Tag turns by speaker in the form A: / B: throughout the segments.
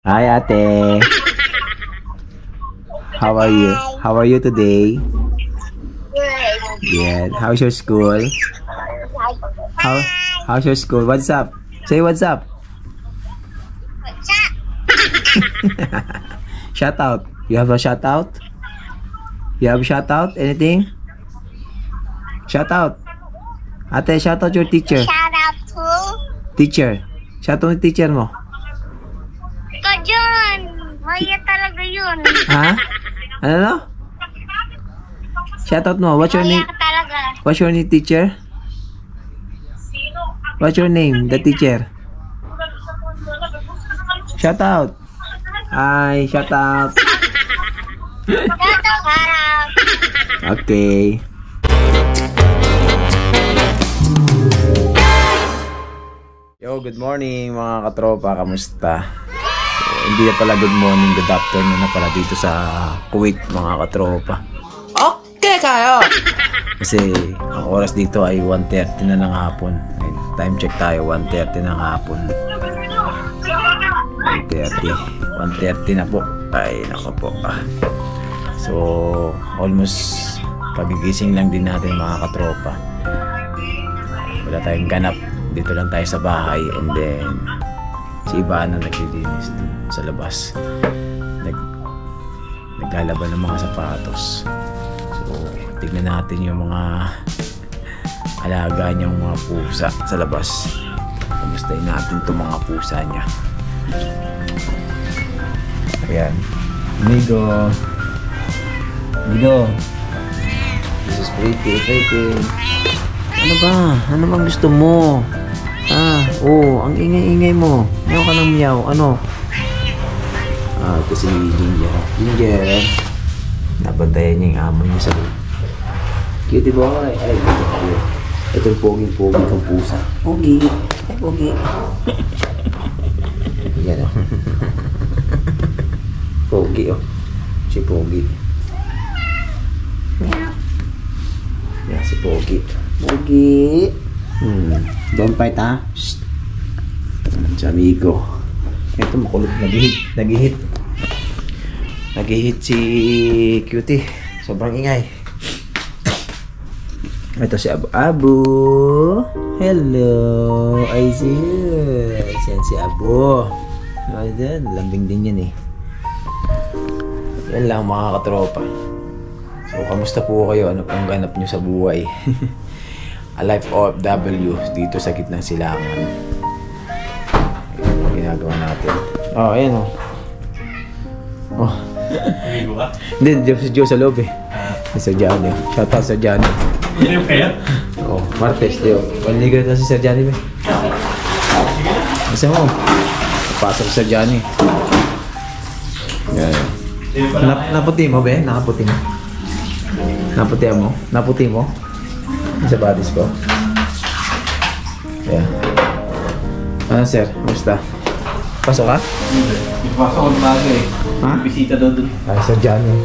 A: Hi, ate. How are you? How are you today?
B: Good.
A: Yeah. How's your school? How How's your school? What's up? Say what's up.
B: What's up?
A: Shout out. You have a shout out? You have a shout out? Anything? Shout out. Ate, shout out your teacher.
B: Shout out to
A: Teacher. Shout out yung teacher mo.
B: Ikaw dyan. Maya talaga yun.
A: Ha? Ano no? Shout out mo. What's your
B: Maya
A: name?
B: talaga.
A: What's your name, teacher? What's your name, the teacher? Shout out. Hi, shout out.
B: Shout out.
A: Okay. Yo, good morning mga katropa. Kamusta? Hindi na pala good morning, good afternoon na pala dito sa Kuwait mga katropa.
C: Okay kayo!
A: Kasi ang oras dito ay 1:30 na ng hapon. Time check tayo, 1:30 ng hapon. 1:30 na po. Ay, nako po. So, almost pagigising lang din natin mga katropa. Wala tayong ganap. Dito lang tayo sa bahay. And then, si Ivana naglilinis sa labas. Naglalaban ng mga sapatos. So, tignan natin yung mga alaga niyang mga pusa sa labas. Kamustahin natin itong mga pusa niya. Ayan. Amigo. Amigo. This is pretty. Ano ba? Ano bang gusto mo? Ang ingay-ingay mo. Meron ka ng meow. Ano? Ito si Ginger. Nabantayan niya yung amo niya sa loob. Cutie boy. Ay, ito yung pogi-pogi kang pusa. Pogi. Ay, pogi. Yan o. Pogi o. Si Pogi. Yan si Pogi. Pogi. Don't fight ha. Shh. Si amigo. Ito makulot. Nag-hit si Cutie. Sobrang ingay. Ito si Abu. Hello. I see you. Yan si Abu. Ayan, lambing din yan eh. Yan lang mga katropa. So, kamusta po kayo? Ano pong ganap nyo sa buhay? A life OFW dito sa gitnang silangan. Ayan ang ginagawa natin. Ayan
D: Amigo ka?
A: Hindi, si Joe sa loob eh. Si Sir Johnny. Shout out Sir Johnny.
D: Hindi yung kaya?
A: Martes, Joe. Paniligod na si Sir Johnny ba? Isa mo. Pasok si Sir Johnny. Yan. Naputi mo ba? Nakaputi mo? Naputi mo? Sa bodies ko. Ayan. Ano sir? Kamusta? Pasok ka?
D: Hindi pasok ang bago eh.
A: Ha?
D: Bisita daw dun.
A: Sir Johnny.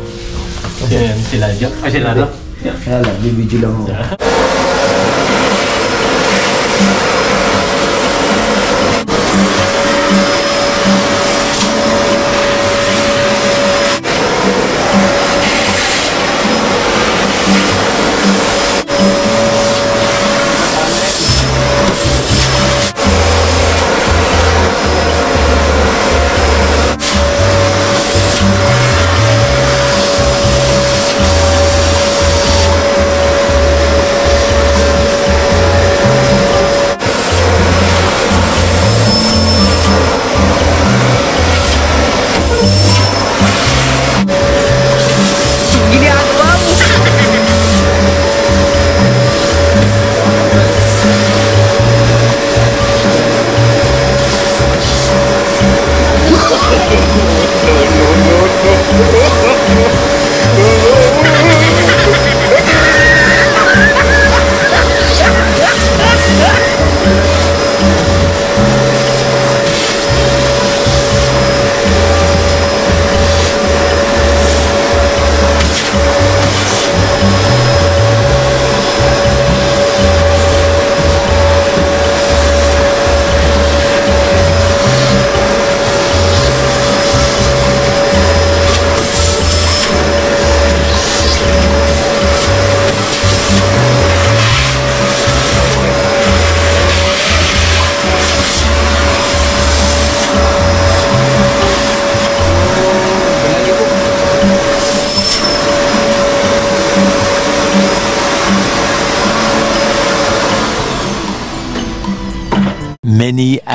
D: Sila Jack. Sila Rock.
A: Kaya lang, bibidyo lang ako.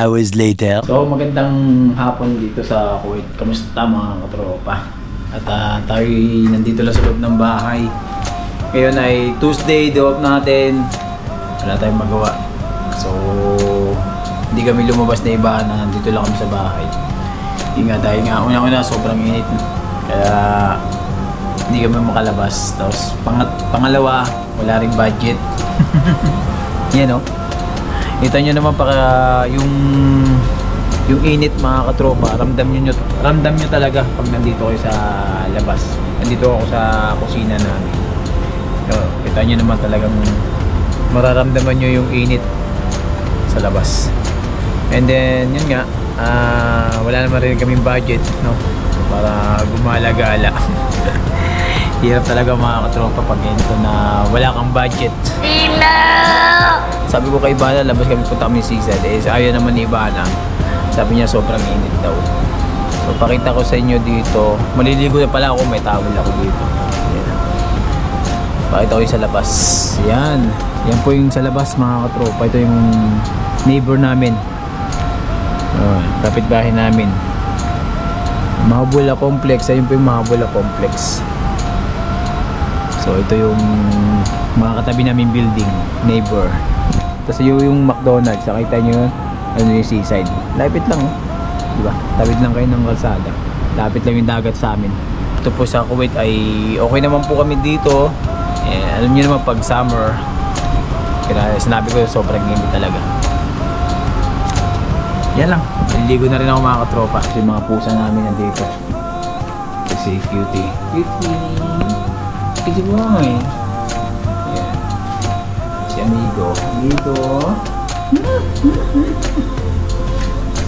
E: hours later.
A: So magandang hapon dito sa Kuwait. Kamusta mga katropa? At tayo nandito lang sa loob ng bahay. Ngayon ay Tuesday, day off natin. Wala tayong magawa. So hindi kami lumabas na iba na nandito lang kami sa bahay. Hindi nga dahil nga una-una sobrang init. Kaya hindi kami makalabas. Tapos pangalawa, wala ring budget. Yan o. Kita nyo naman yung init mga katropa. Ramdam nyo talaga pag nandito kayo sa labas. Nandito ako sa kusina namin. So, kita nyo naman talagang mararamdaman nyo yung init sa labas. And then yun nga, wala naman rin kaming budget, no? Para gumala-gala. Hirap talaga mga katropa pag ganito na wala kang budget. Sabi ko kay Ivana, labas kami, punta kami seaside. Ayaw naman ni Ivana. Sabi niya sobrang init daw. So pakita ko sa inyo dito. Maliligo na pala ako, may towel ako dito. Ayan. Pakita ko yung sa labas. Yan. Yan po yung sa labas mga katropa. Ito yung neighbor namin. Kapitbahay namin. Mahabula Complex. Ayun po yung Mahabula Complex. So ito yung mga katabi namin building, neighbor. Tapos yung McDonald's, nakita nyo ano yung seaside. Lapit lang, diba? Tapit lang kayo ng kalsada. Lapit lang yung dagat sa amin. Ito po sa Kuwait ay okay naman po kami dito. Alam nyo naman pag summer, kaya sinabi ko sobrang init talaga. Yan lang, naliligo na rin ako mga katropa. Kasi yung mga pusa namin nandito. Kasi cutie. Cutie boy. Yan. Si Amigo.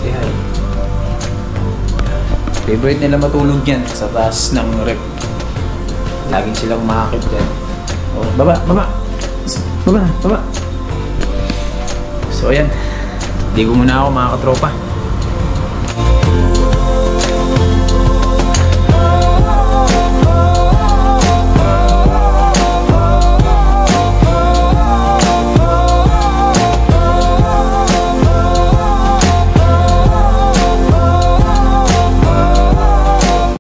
A: Say hi. Favorite nila matulog dyan sa taas ng rep. Laging silang umakit dyan. Oh, baba. So ayan. Ligo muna ako mga katropa.